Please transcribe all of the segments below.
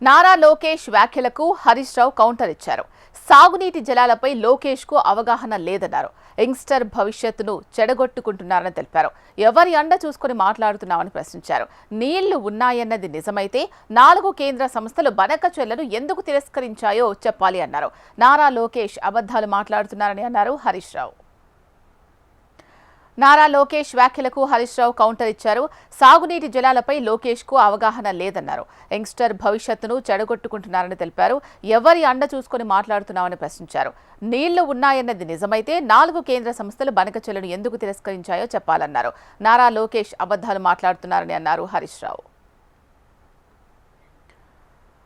నారా లోకేష్ వ్యాఖ్యలకు హరీష్ రావు కౌంటర్ ఇచ్చారు. సాగునీటి జలాలపై లోకేష్ కు అవగాహన లేదన్నారు. యంగ్స్టర్ భవిష్యత్తును చెడగొట్టుకుంటున్నారని తెలిపారు. ఎవరి అండ చూసుకుని మాట్లాడుతున్నామని ప్రశ్నించారు. నీళ్లు ఉన్నాయన్నది నిజమైతే 4 కేంద్ర సంస్థలు బనకచెర్లను ఎందుకు తిరస్కరించాయో చెప్పాలి అన్నారు. నారా లోకేష్ అబద్ధాలు మాట్లాడుతున్నారని అన్నారు హరీష్ రావు. నారా లోకేష్ వ్యాఖ్యలకు హరీష్ రావు కౌంటర్ ఇచ్చారు. సాగునీటి జలాలపై లోకేష్ కు అవగాహన లేదన్నారు. యంగ్స్టర్ భవిష్యత్తును చెడగొట్టుకుంటున్నారని తెలిపారు. ఎవరి అండ చూసుకుని మాట్లాడుతున్నామని ప్రశ్నించారు. నీళ్లు ఉన్నాయన్నది నిజమైతే 4 కేంద్ర సంస్థలు బనకచెర్లను ఎందుకు తిరస్కరించాయో చెప్పాలన్నారు. నారా లోకేష్ అబద్ధాలు మాట్లాడుతున్నారని అన్నారు హరీష్ రావు.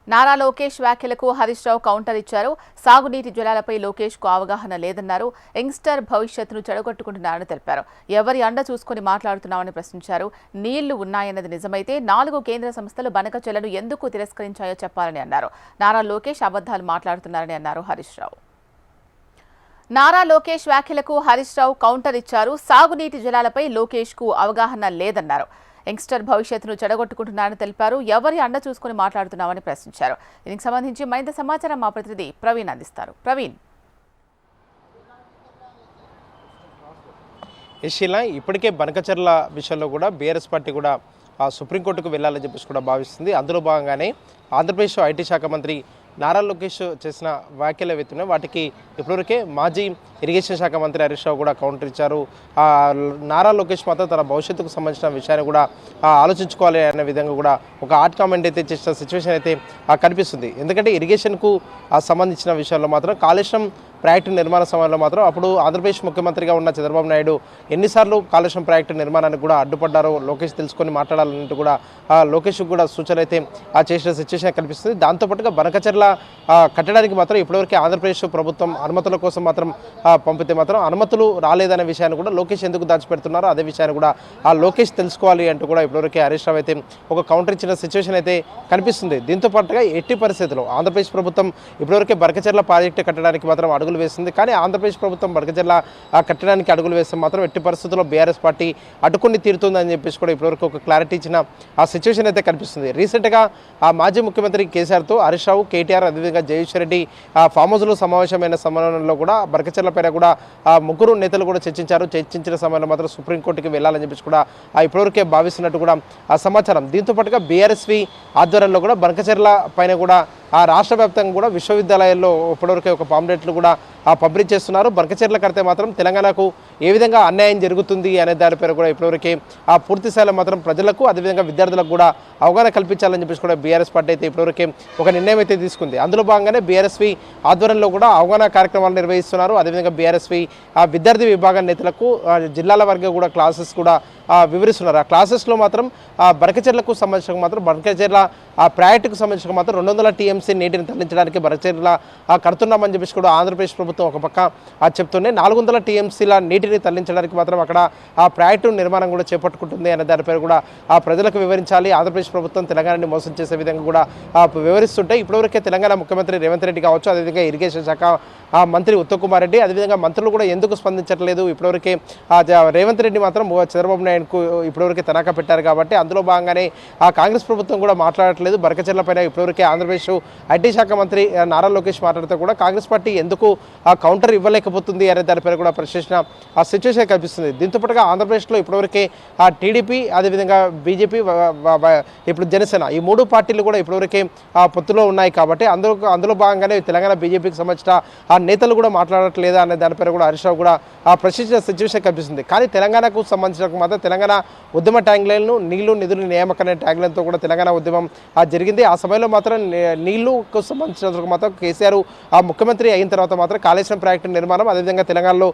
నారా లోకేష్ వ్యాఖ్యలకు హరీష్ రావు కౌంటర్ ఇచ్చారు. సాగునీటి జలాలపై లోకేష్ కు అవగాహన లేదన్నారు. యంగ్స్టర్ భవిష్యత్తును చెడగొట్టుకుంటున్నారని తెలిపారు. ఎవరి అండ చూసుకుని మాట్లాడుతున్నామని ప్రశ్నించారు. నీళ్లు ఉన్నాయన్నది నిజమైతే 4 కేంద్ర సంస్థలు బనకచెర్లను ఎందుకు తిరస్కరించాయో చెప్పాలని అన్నారు. నారా లోకేష్ అబద్ధాలు మాట్లాడుతున్నారని అన్నారు హరీష్ రావు. నారా లోకేష్ వ్యాఖ్యలకు హరీష్ రావు కౌంటర్ ఇచ్చారు. సాగునీటి జలాలపై లోకేష్ కు అవగాహన లేదన్నారు. యంగ్స్టర్ భవిష్యత్తును చెడగొట్టుకుంటున్నారని తెలిపారు. ఎవరి అండ చూసుకుని మాట్లాడుతున్నామని ప్రశ్నించారు. దీనికి సంబంధించి మరింత సమాచారం మా ప్రతినిధి ప్రవీణ్ అందిస్తారు. ప్రవీణ్, యశీలా, ఇప్పటికే బనకచెర్ల విషయంలో కూడా బీఆర్ఎస్ పార్టీ కూడా సుప్రీంకోర్టుకు వెళ్లాలని చెప్పేసి కూడా భావిస్తుంది. అందులో భాగంగానే ఆంధ్రప్రదేశ్ ఐటీ శాఖ మంత్రి నారా లోకేష్ చేసిన వ్యాఖ్యలు ఏవైతున్నాయి వాటికి ఇప్పటివరకే మాజీ ఇరిగేషన్ శాఖ మంత్రి హరీష్ రావు కూడా కౌంటర్ ఇచ్చారు. నారా లోకేష్ మాత్రం తన భవిష్యత్తుకు సంబంధించిన విషయాన్ని కూడా ఆలోచించుకోవాలి అనే విధంగా కూడా ఒక హాట్ కామెంట్ అయితే చేసిన సిచ్యువేషన్ అయితే కనిపిస్తుంది. ఎందుకంటే ఇరిగేషన్కు సంబంధించిన విషయాల్లో మాత్రం కాళేశ్వరం ప్రాజెక్టు నిర్మాణ సమయంలో మాత్రం అప్పుడు ఆంధ్రప్రదేశ్ ముఖ్యమంత్రిగా ఉన్న చంద్రబాబు నాయుడు ఎన్నిసార్లు కాళేశ్వరం ప్రాజెక్టు నిర్మాణానికి కూడా అడ్డుపడ్డారో లోకేష్ తెలుసుకొని మాట్లాడాలంటూ కూడా లోకేష్కు కూడా సూచనలు అయితే చేసిన సిచ్యువేషన్ కనిపిస్తుంది. దాంతోపాటుగా బనకచెర్ల కట్టడానికి మాత్రం ఇప్పటివరకు ఆంధ్రప్రదేశ్ ప్రభుత్వం అనుమతుల కోసం మాత్రం పంపితే మాత్రం అనుమతులు రాలేదనే విషయాన్ని కూడా లోకేష్ ఎందుకు దాచిపెడుతున్నారో అదే విషయాన్ని కూడా లోకేష్ తెలుసుకోవాలి అంటూ కూడా ఇప్పటివరకు హరీష్ రావు అయితే ఒక కౌంటర్ ఇచ్చిన సిచ్యువేషన్ అయితే కనిపిస్తుంది. దీంతో పాటుగా ఎట్టి పరిస్థితుల్లో ఆంధ్రప్రదేశ్ ప్రభుత్వం ఇప్పటివరకే బనకచెర్ల ప్రాజెక్టు కట్టడానికి మాత్రం అడుగులు వేస్తుంది. కానీ ఆంధ్రప్రదేశ్ ప్రభుత్వం బనకచెర్ల కట్టడానికి అడుగులు వేస్తే మాత్రం ఎట్టి పరిస్థితుల్లో బీఆర్ఎస్ పార్టీ అడ్డుకొని తీరుతుందని చెప్పేసి కూడా ఇప్పటివరకు ఒక క్లారిటీ ఇచ్చిన ఆ సిచ్యువేషన్ అయితే కనిపిస్తుంది. రీసెంట్గా మాజీ ముఖ్యమంత్రి కేసీఆర్తో హరీష్ రావు, కేటీఆర్, అదేవిధంగా జగదీశ్వర్ రెడ్డి ఫామ్ హౌస్లో సమావేశమైన సమయంలో కూడా బనకచెర్ల పైన కూడా 3 నేతలు కూడా చర్చించారు. చర్చించిన సమయంలో మాత్రం సుప్రీంకోర్టుకి వెళ్ళాలని చెప్పేసి కూడా ఇప్పటివరకే భావిస్తున్నట్టు కూడా సమాచారం. దీంతో పాటుగా బీఆర్ఎస్వి ఆధ్వర్యంలో కూడా బనకచెర్ల పైన కూడా రాష్ట్ర వ్యాప్తంగా కూడా విశ్వవిద్యాలయాల్లో ఇప్పటివరకే ఒక పాంప్లెట్లు కూడా పబ్లిష్ చేస్తున్నారు. బనకచెర్ల కడితే మాత్రం తెలంగాణకు ఏ విధంగా అన్యాయం జరుగుతుంది అనే దానిపైన కూడా ఇప్పటివరకే పూర్తి స్థాయిలో మాత్రం ప్రజలకు అదేవిధంగా విద్యార్థులకు కూడా అవగాహన కల్పించాలని చెప్పేసి కూడా బీఆర్ఎస్ పార్టీ అయితే ఇప్పటివరకే ఒక నిర్ణయం అయితే తీసుకుంది. అందులో భాగంగానే బీఆర్ఎస్వి ఆధ్వర్యంలో కూడా అవగాహన కార్యక్రమాలు నిర్వహిస్తున్నారు. అదేవిధంగా బీఆర్ఎస్వి విద్యార్థి విభాగం నేతలకు జిల్లాల వరకు కూడా క్లాసెస్ కూడా వివరిస్తున్నారు. ఆ క్లాసెస్లో మాత్రం బనకచెర్లకు సంబంధించిన మాత్రం బనకచెర్ల ప్రాజెక్టుకు సంబంధించిన మాత్రం 200 టీఎంసీ నీటిని తరలించడానికి బనకచెర్ల కడుతున్నామని చెప్పేసి కూడా ఆంధ్రప్రదేశ్ ప్రభుత్వం ఒక పక్క చెప్తూనే 400 టీఎంసీల నీటిని తరలించడానికి మాత్రం అక్కడ ఆ ప్రాజెక్టు నిర్మాణం కూడా చేపట్టుకుంటుంది అనే దానిపై కూడా ప్రజలకు వివరించాలి. ఆంధ్రప్రదేశ్ ప్రభుత్వం తెలంగాణని మోసం చేసే విధంగా కూడా వివరిస్తుంటే ఇప్పటివరకే తెలంగాణ ముఖ్యమంత్రి రేవంత్ రెడ్డి కావచ్చు, అదేవిధంగా ఇరిగేషన్ శాఖ మంత్రి ఉత్తమ్ కుమార్ రెడ్డి, అదేవిధంగా మంత్రులు కూడా ఎందుకు స్పందించట్లేదు? ఇప్పటివరకే రేవంత్ రెడ్డి మాత్రం చంద్రబాబు నాయుడుకు ఇప్పటివరకే తనఖా పెట్టారు కాబట్టి అందులో భాగంగానే కాంగ్రెస్ ప్రభుత్వం కూడా మాట్లాడట్లేదు. బనకచెర్ల పైన ఇప్పటివరకే ఆంధ్రప్రదేశ్ ఐటీ శాఖ మంత్రి నారా లోకేష్ మాట్లాడితే కూడా కాంగ్రెస్ పార్టీ ఎందుకు కౌంటర్ ఇవ్వలేకపోతుంది అనే దానిపైన కూడా ప్రశ్నించిన సిచ్యువేషన్ కనిపిస్తుంది. దీంతో పాటుగా ఆంధ్రప్రదేశ్లో ఇప్పటివరకే టీడీపీ, అదేవిధంగా బీజేపీ, ఇప్పుడు జనసేన ఈ 3 పార్టీలు కూడా ఇప్పటివరకే పొత్తులో ఉన్నాయి కాబట్టి అందులో భాగంగానే తెలంగాణ బీజేపీకి సంబంధించిన నేతలు కూడా మాట్లాడట్లేదా అనే దానిపైన కూడా హరీష్ రావు కూడా ప్రశ్నించిన సిచ్యువేషన్ కనిపిస్తుంది. కానీ తెలంగాణకు సంబంధించిన మాత్రం తెలంగాణ ఉద్యమ ట్యాంగ్లైన్ను నీళ్లు నిధులు నియామక అనే ట్యాంగ్లైన్తో కూడా తెలంగాణ ఉద్యమం జరిగింది. ఆ సమయంలో మాత్రం నీళ్లకు సంబంధించినందుకు మాత్రం కేసీఆర్ ముఖ్యమంత్రి అయిన తర్వాత మాత్రం కాళేశ్వరం ప్రాజెక్టు నిర్మాణం, అదేవిధంగా తెలంగాణలో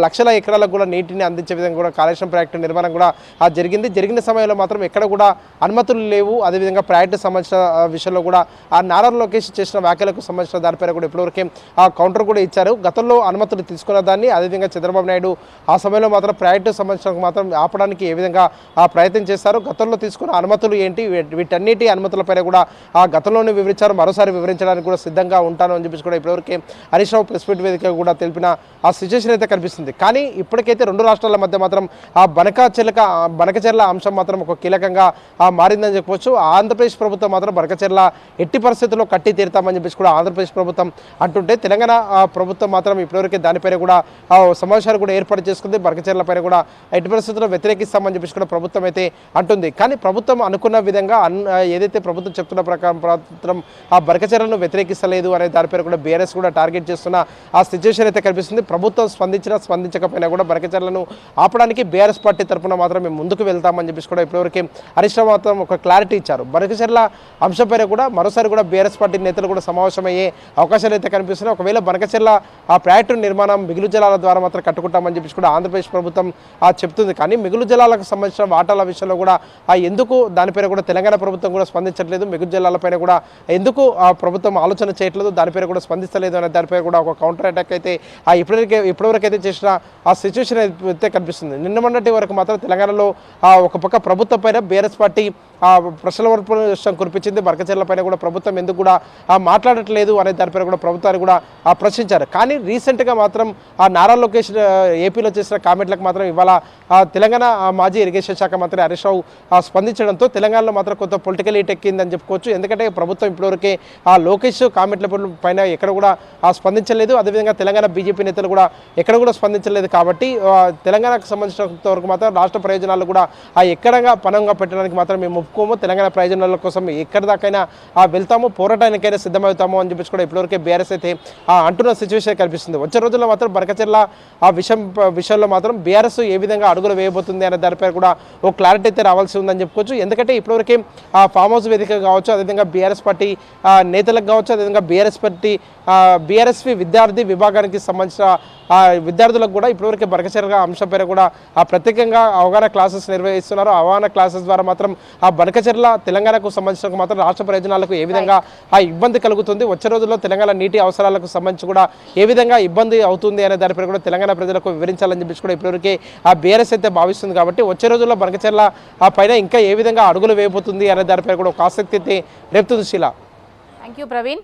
లక్షల ఎకరాలకు కూడా నీటిని అందించే విధంగా కూడా కాళేశ్వరం ప్రాజెక్టు నిర్మాణం కూడా జరిగిన సమయంలో మాత్రం ఎక్కడ కూడా అనుమతులు లేవు. అదేవిధంగా ప్రాజెక్టు సంబంధించిన విషయంలో కూడా నారా లోకేష్ చేసిన వ్యాఖ్యలకు సంబంధించిన దానిపైన కూడా ఇప్పటివరకే కౌంటర్ కూడా ఇచ్చారు. గతంలో అనుమతులు తీసుకున్న దాన్ని అదేవిధంగా చంద్రబాబు నాయుడు ఆ సమయంలో మాత్రం ప్రాజెక్టు సంబంధించిన మాత్రం ఆపడానికి ఏ విధంగా ప్రయత్నం చేశారు, గతంలో తీసుకున్న అనుమతులు ఏంటి, వీటన్నిటి అనుమతులపైన కూడా గతంలోనే వివరించారు. మరోసారి వివరించడానికి కూడా సిద్ధంగా ఉంటాను అని చెప్పేసి కూడా ఇప్పటివరకే హరీష్ రావు ప్రెస్ మీట్ వేదికగా కూడా తెలిపిన ఆ సిచ్యువేషన్ అయితే కనిపిస్తుంది. కానీ ఇప్పటికైతే రెండు రాష్ట్రాల మధ్య మాత్రం ఆ బనకచెర్ల అంశం మాత్రం ఒక కీలకంగా మారిందని చెప్పవచ్చు. ఆంధ్రప్రదేశ్ ప్రభుత్వం మాత్రం బనకచెర్ల ఎట్టి పరిస్థితుల్లో కట్టి తీరుతామని చెప్పేసి కూడా ఆంధ్రప్రదేశ్ ప్రభుత్వం అంటుంటే, తెలంగాణ ప్రభుత్వం మాత్రం ఇప్పటివరకు దానిపైన కూడా సమావేశాలు కూడా ఏర్పాటు చేసుకుంది. బనకచెర్ల పైన కూడా ఎట్టి పరిస్థితుల్లో వ్యతిరేకిస్తామని చెప్పేసి కూడా ప్రభుత్వం అయితే అంటుంది. కానీ ప్రభుత్వం అనుకున్న విధంగా ఏదైతే ప్రభుత్వం చెప్తున్న ప్రకారం మాత్రం ఆ బనకచెర్లను వ్యతిరేకిస్తలేదు అనే దానిపైన కూడా బీఆర్ఎస్ కూడా టార్గెట్ చేస్తున్న ఆ సిచ్యువేషన్ అయితే కనిపిస్తుంది. ప్రభుత్వం స్పందించకపోయినా కూడా బనకచెర్లను ఆపడానికి బీఆర్ఎస్ పార్టీ తరఫున మాత్రం మేము ముందుకు వెళ్తామని చెప్పేసి కూడా ఇప్పటివరకు హరీష్ రావు మాత్రం ఒక క్లారిటీ ఇచ్చారు. బనకచెర్ల అంశంపైన కూడా మరోసారి కూడా బీఆర్ఎస్ పార్టీ నేతలు కూడా సమావేశమయ్యే అవకాశాలు అయితే కనిపిస్తున్నాయి. ఒకవేళ బనకచెర్ల ఆ ప్రాజెక్టు నిర్మాణం మిగులు జలాల ద్వారా మాత్రం కట్టుకుంటామని చెప్పేసి కూడా ఆంధ్రప్రదేశ్ ప్రభుత్వం చెప్తుంది. కానీ మిగులు జలాలకు సంబంధించిన వాటాల విషయంలో కూడా ఎందుకు దానిపైన కూడా తెలంగాణ ప్రభుత్వం కూడా స్పందించట్లేదు, మిగులు జలాలపైన కూడా ఎందుకు ప్రభుత్వం ఆలోచన చేయట్లేదు, దానిపైన కూడా స్పందిస్తలేదు అనే దానిపై కూడా ఒక కౌంటర్ అటాక్ అయితే ఇప్పటివరకు అయితే చేసిన ఆ సిచ్యువేషన్ అయితే కనిపిస్తుంది. నిన్న మొన్నటి వరకు మాత్రం తెలంగాణలో ఒక పక్క ప్రభుత్వం పైన బీఆర్ఎస్ పార్టీ ప్రశ్నల వర్షం కురిపించింది. బనకచెర్ల పైన కూడా ప్రభుత్వం ఎందుకు కూడా మాట్లాడట్లేదు అనే దానిపైన కూడా ప్రభుత్వాన్ని కూడా ప్రశ్నించారు. కానీ రీసెంట్గా మాత్రం నారా లోకేష్ ఏపీలో చేసిన కామెంట్లకు మాత్రం ఇవాళ తెలంగాణ మాజీ ఇరిగేషన్ శాఖ మంత్రి హరీష్ రావు స్పందించడంతో తెలంగాణలో మాత్రం కొంత పొలిటికల్ హీట్ ఎక్కిందని చెప్పుకోవచ్చు. ఎందుకంటే ప్రభుత్వం ఇప్పటివరకే లోకేష్ కామెంట్ల పైన ఎక్కడ కూడా స్పందించలేదు. అదేవిధంగా తెలంగాణ బీజేపీ నేతలు కూడా ఎక్కడ కూడా స్పందించలేదు. కాబట్టి తెలంగాణకు సంబంధించినంత వరకు మాత్రం రాష్ట్ర ప్రయోజనాలు కూడా ఎక్కడగా పనంగా పెట్టడానికి మాత్రం మేము ఒప్పుకోము, తెలంగాణ ప్రయోజనాల కోసం ఎక్కడి దాకైనా వెళ్తాము, పోరాటానికైనా సిద్ధమవుతాము అని చెప్పేసి కూడా ఇప్పటివరకే బీఆర్ఎస్ అయితే అంటున్న సిచ్యువేషన్ కనిపిస్తుంది. వచ్చే రోజుల్లో మాత్రం బనకచెర్ల ఆ విషయంలో మాత్రం బీఆర్ఎస్ ఏ విధంగా అడుగులు వేయబోతుంది అనే దానిపై కూడా ఒక క్లారిటీ అయితే రావాల్సి ఉందని చెప్పుకోవచ్చు. ఎందుకంటే ఇప్పటివరకే ఫామ్ హౌస్ వేదిక కావచ్చు, అదేవిధంగా బీఆర్ఎస్ పార్టీ నేతలకు కావచ్చు, అదేవిధంగా బీఆర్ఎస్పీ విద్యార్థి విభాగానికి సంబంధించిన విద్యార్థులకు కూడా ఇప్పటివరకు బనకచెర్ల అంశంపైన కూడా ప్రత్యేకంగా అవగాహన క్లాసెస్ నిర్వహిస్తున్నారు. అవగాహన క్లాసెస్ ద్వారా మాత్రం బనకచెర్ల తెలంగాణకు సంబంధించిన మాత్రం రాష్ట్ర ప్రయోజనాలకు ఏ విధంగా ఇబ్బంది కలుగుతుంది, వచ్చే రోజుల్లో తెలంగాణ నీటి అవసరాలకు సంబంధించి కూడా ఏ విధంగా ఇబ్బంది అవుతుంది అనే దానిపై కూడా తెలంగాణ ప్రజలకు వివరించాలని చెప్పేసి కూడా ఇప్పటివరకే బీఆర్ఎస్ అయితే భావిస్తుంది. కాబట్టి వచ్చే రోజుల్లో బనకచెర్ల పైన ఇంకా ఏ విధంగా అడుగులు వేయబోతుంది అనే దానిపై కూడా ఒక ఆసక్తి అయితే రేపుతుంది. శీలా. Thank you Praveen.